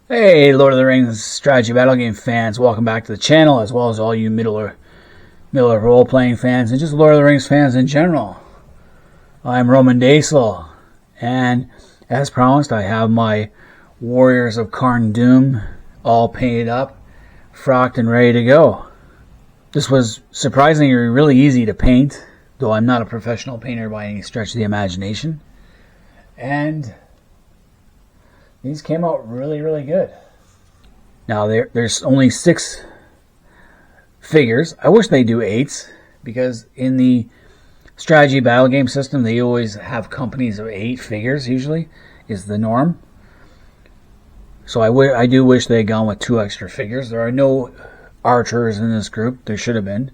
Hey, Lord of the Rings strategy battle game fans, welcome back to the channel, as well as all you Middle role-playing fans and just Lord of the Rings fans in general. I'm Roman Daisel, and as promised, I have my Warriors of Carn Dum all painted up, frocked, and ready to go. This was surprisingly really easy to paint, though I'm not a professional painter by any stretch of the imagination. And these came out really good. Now there's only 6 figures. I wish they do 8s, because in the strategy battle game system they always have companies of 8 figures, usually is the norm. So I do wish they had gone with 2 extra figures. There are no archers in this group. There should have been.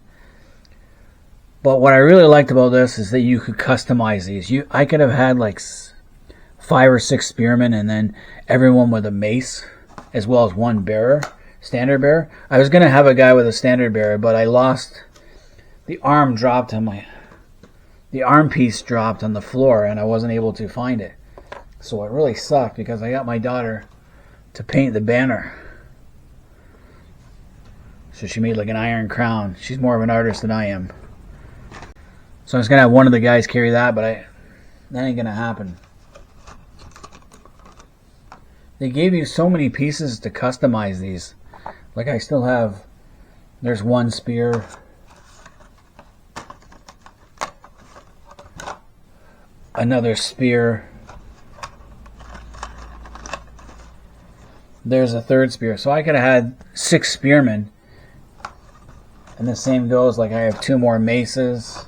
But what I really liked about this is that you could customize these. I could have had like 5 or 6 spearmen and then everyone with a mace, as well as 1 bearer, standard bearer. I was going to have a guy with a standard bearer, but I lost. The arm dropped on the arm piece dropped on the floor and I wasn't able to find it. So it really sucked, because I got my daughter to paint the banner. So she made like an iron crown. She's more of an artist than I am. So I was going to have one of the guys carry that, but that ain't going to happen. They gave you so many pieces to customize these. Like I still have, there's 1 spear. Another spear. There's a 3rd spear. So I could have had 6 spearmen. And the same goes, like I have 2 more maces.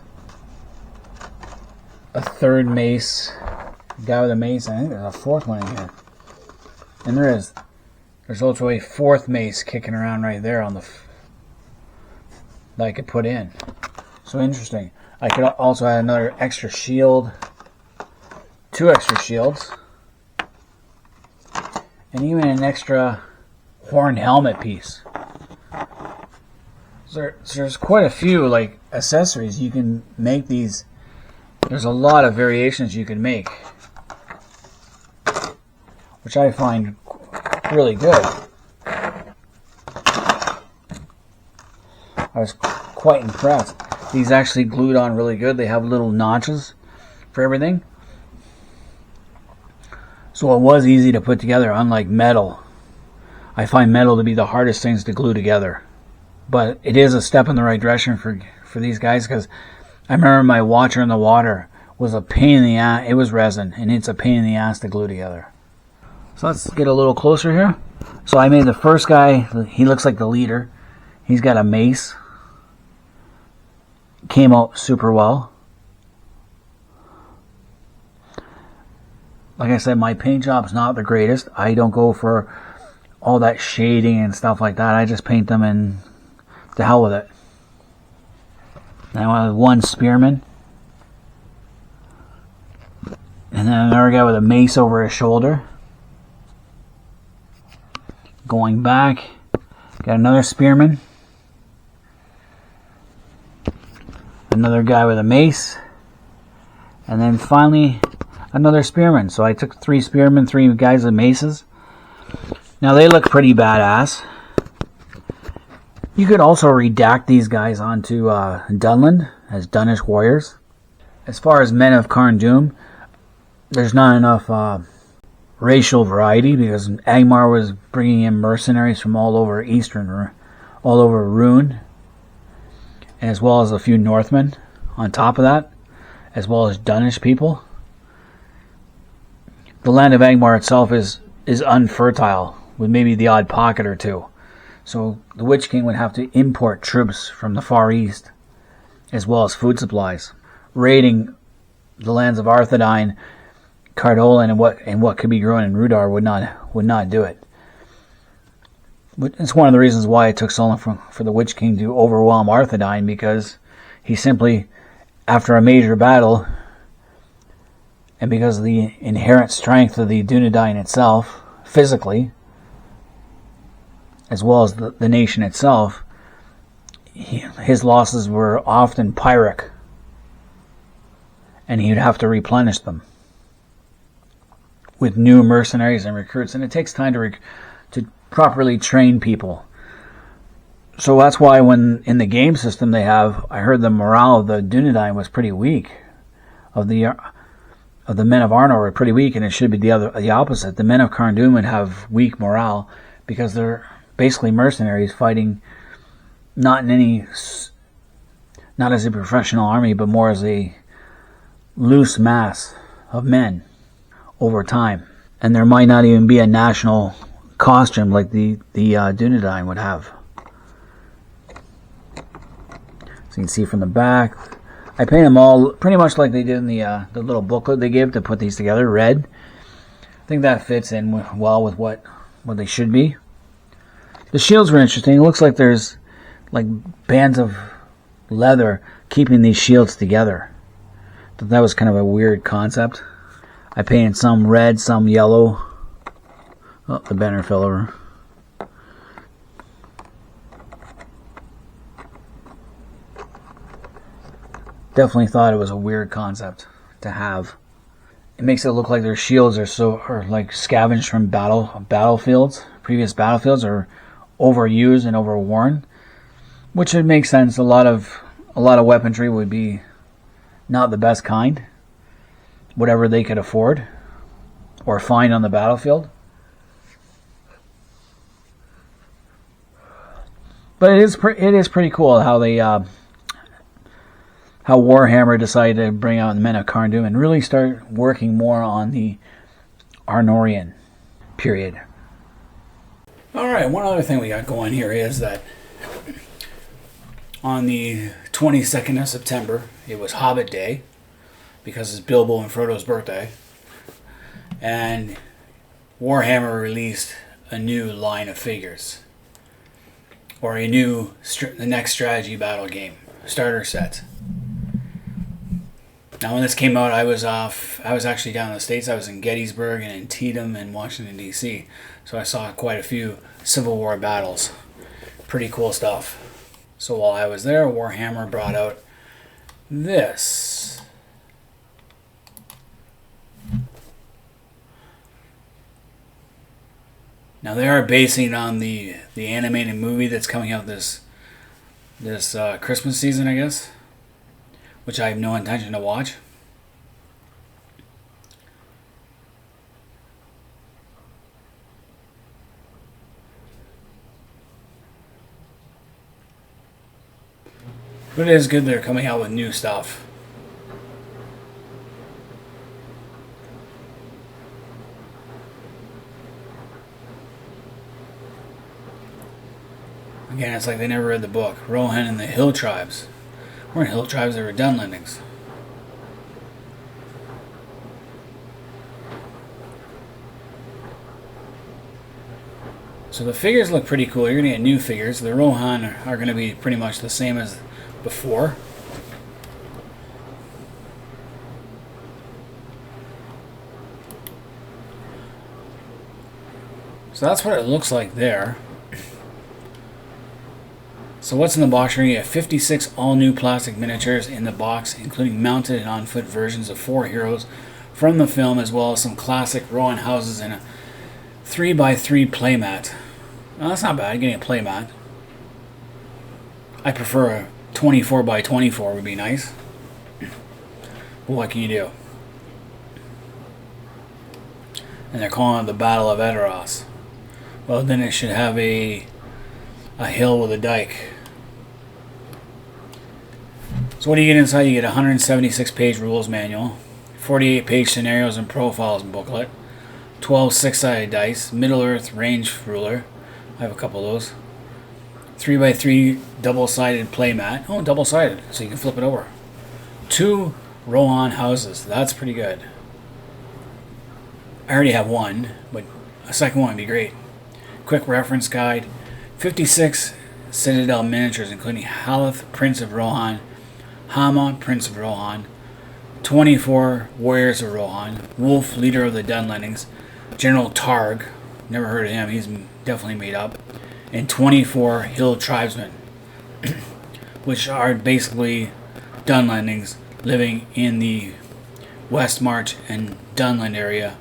A 3rd mace. Guy with a mace. I think there's a 4th one in here. And there's also a 4th mace kicking around right there on that I could put in. So interesting. I could also add another extra shield, 2 extra shields, and even an extra horned helmet piece. So there's quite a few like accessories you can make these. There's a lot of variations you can make, which I find really good. I was quite impressed. These actually glued on really good. They have little notches for everything. So it was easy to put together, unlike metal. I find metal to be the hardest things to glue together. But it is a step in the right direction for these guys, because I remember my Watcher in the Water was a pain in the ass. It was resin, and it's a pain in the ass to glue together. So let's get a little closer here. So I made the first guy. He looks like the leader. He's got a mace. Came out super well. Like I said, my paint job's not the greatest. I don't go for all that shading and stuff like that. I just paint them and to hell with it. Now I have 1 spearman. And then another guy with a mace over his shoulder. Going back, got another spearman. Another guy with a mace. And then finally, another spearman. So I took 3 spearmen, 3 guys with maces. Now they look pretty badass. You could also redact these guys onto Dunland as Dunish warriors. As far as men of Carn Dum, there's not enough racial variety, because Angmar was bringing in mercenaries from all over all over Rune, as well as a few Northmen on top of that, as well as Dunish people. The land of Angmar itself is unfertile, with maybe the odd pocket or 2. So the Witch King would have to import troops from the Far East, as well as food supplies. Raiding the lands of Arthedain, Cardolan, and what could be grown in Rudar would not do it. But it's one of the reasons why it took so long for the Witch King to overwhelm Arthedain, because he simply, after a major battle, and because of the inherent strength of the Dunedain itself, physically, as well as the nation itself, his losses were often Pyrrhic, and he would have to replenish them with new mercenaries and recruits. And it takes time to properly train people. So that's why when in the game system they have, I heard the morale of the Dunedain was pretty weak. Of the men of Arnor were pretty weak, and it should be the opposite. The men of Carn Dum would have weak morale because they're basically mercenaries fighting not as a professional army, but more as a loose mass of men over time. And there might not even be a national costume like the Dunedain would have. So you can see from the back, I paint them all pretty much like they did in the little booklet they give to put these together, red. I think that fits in well with what they should be. The shields were interesting. It looks like there's like bands of leather keeping these shields together. That was kind of a weird concept. I painted some red, some yellow. Oh, the banner fell over. Definitely thought it was a weird concept to have. It makes it look like their shields are like scavenged from battlefields. Previous battlefields are overused and overworn, which would make sense. A lot of weaponry would be not the best kind, whatever they could afford or find on the battlefield. But it is pretty cool how they how Warhammer decided to bring out the men of Carn Dum and really start working more on the Arnorian period. Alright, one other thing we got going here is that on the 22nd of September, it was Hobbit Day, because it's Bilbo and Frodo's birthday, and Warhammer released a new line of figures, or the next strategy battle game, starter set. Now when this came out, I was actually down in the States. I was in Gettysburg and Antietam and Washington, D.C., so I saw quite a few Civil War battles. Pretty cool stuff. So while I was there, Warhammer brought out this. Now they are basing on the animated movie that's coming out this Christmas season, I guess, which I have no intention to watch. But it is good they're coming out with new stuff. Again, it's like they never read the book. Rohan and the Hill Tribes. Weren't Hill Tribes, they were Dunlendings. So the figures look pretty cool. You're going to get new figures. The Rohan are going to be pretty much the same as before. So that's what it looks like there. So what's in the box? You're going to get 56 all-new plastic miniatures in the box, including mounted and on-foot versions of 4 heroes from the film, as well as some classic Rohan houses and a 3x3 playmat. Well, that's not bad, getting a playmat. I prefer a 24x24 would be nice. But what can you do? And they're calling it the Battle of Edoras. Well, then it should have a hill with a dike. So what do you get inside? You get a 176-page rules manual, 48-page scenarios and profiles booklet, 12 6-sided dice, Middle-earth range ruler. I have a couple of those. 3x3 double-sided playmat. Oh, double-sided, so you can flip it over. 2 Rohan houses. That's pretty good. I already have one, but a second one would be great. Quick reference guide. 56 Citadel miniatures, including Haleth, Prince of Rohan, Hama, Prince of Rohan, 24 Warriors of Rohan, Wolf, Leader of the Dunlendings, General Targ, never heard of him, he's definitely made up, and 24 Hill Tribesmen, which are basically Dunlendings living in the West March and Dunland area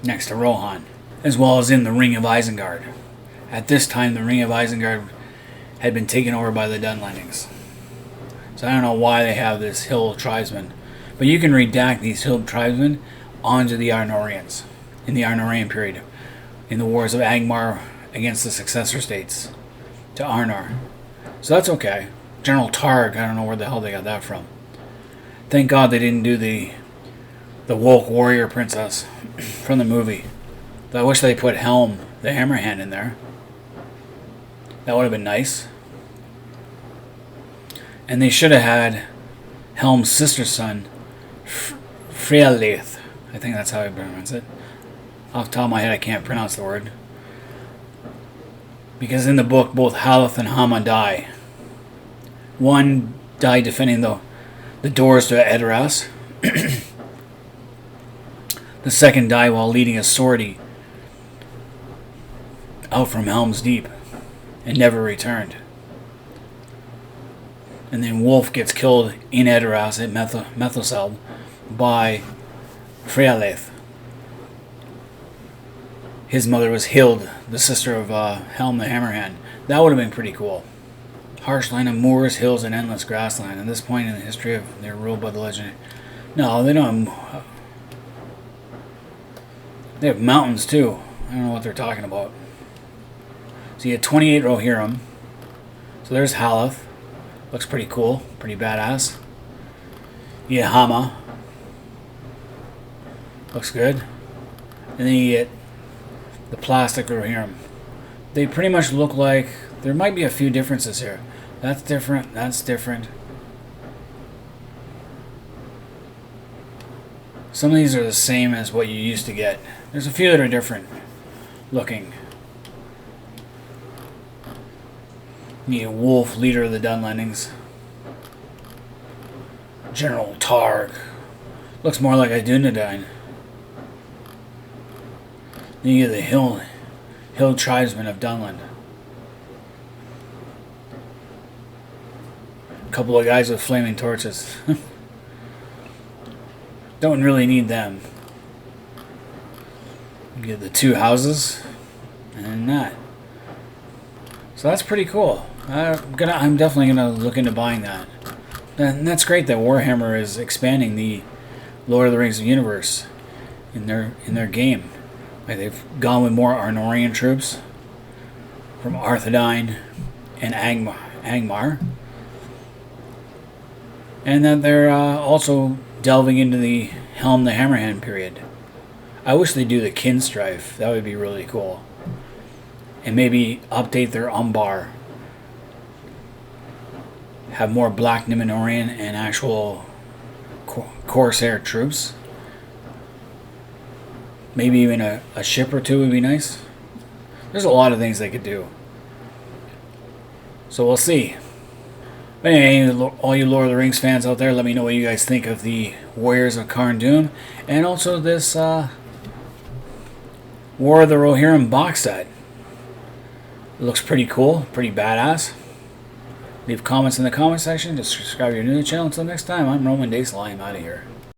next to Rohan. as well as in the Ring of Isengard. At this time, the Ring of Isengard had been taken over by the Dunlendings. So I don't know why they have this Hill tribesmen, but you can redact these Hill tribesmen onto the Arnorians in the Arnorian period, in the wars of Angmar against the successor states to Arnor. So that's okay. General Targ, I don't know where the hell they got that from. Thank God they didn't do the woke warrior princess from the movie. I wish they put Helm, the Hammerhand, in there. That would have been nice. And they should have had Helm's sister's son, Frealith. I think that's how I pronounce it. Off the top of my head, I can't pronounce the word. Because in the book, both Haleth and Hama die. One died defending the doors to Edoras. The second died while leading a sortie out from Helm's Deep and never returned. And then Wolf gets killed in Edoras at Methelseld by Frealith. His mother was Hild, the sister of Helm the Hammerhand. That would have been pretty cool. Harsh land of moors, hills, and endless grassland. At this point in the history of their ruled by the legend. No, they don't have... They have mountains too. I don't know what they're talking about. So you had 28 Rohirrim. So there's Haleth. Looks pretty cool. Pretty badass. You get Hama. Looks good. And then you get the plastic Rohirrim. They pretty much look like... There might be a few differences here. That's different. That's different. Some of these are the same as what you used to get. There's a few that are different looking. You get Wolf, leader of the Dunlendings. General Targ. Looks more like a Dunedain. Then you get the Hill tribesmen of Dunland. A couple of guys with flaming torches. Don't really need them. You get the two houses and that. So that's pretty cool. I'm definitely gonna look into buying that. And that's great that Warhammer is expanding the Lord of the Rings universe in their game. Like they've gone with more Arnorian troops from Arthedain and Angmar. And that they're also delving into the Helm the Hammerhand period. I wish they'd do the Kinstrife. That would be really cool. And maybe update their Umbar. Have more Black Numenorian and actual Corsair troops. Maybe even a ship or two would be nice. There's a lot of things they could do. So we'll see. But anyway, all you Lord of the Rings fans out there, let me know what you guys think of the Warriors of Carn Dum. And also this War of the Rohirrim box set. It looks pretty cool, pretty badass. Leave comments in the comment section. Just subscribe if you're new to the channel. Until next time, I'm Roman Daisel. I am out of here.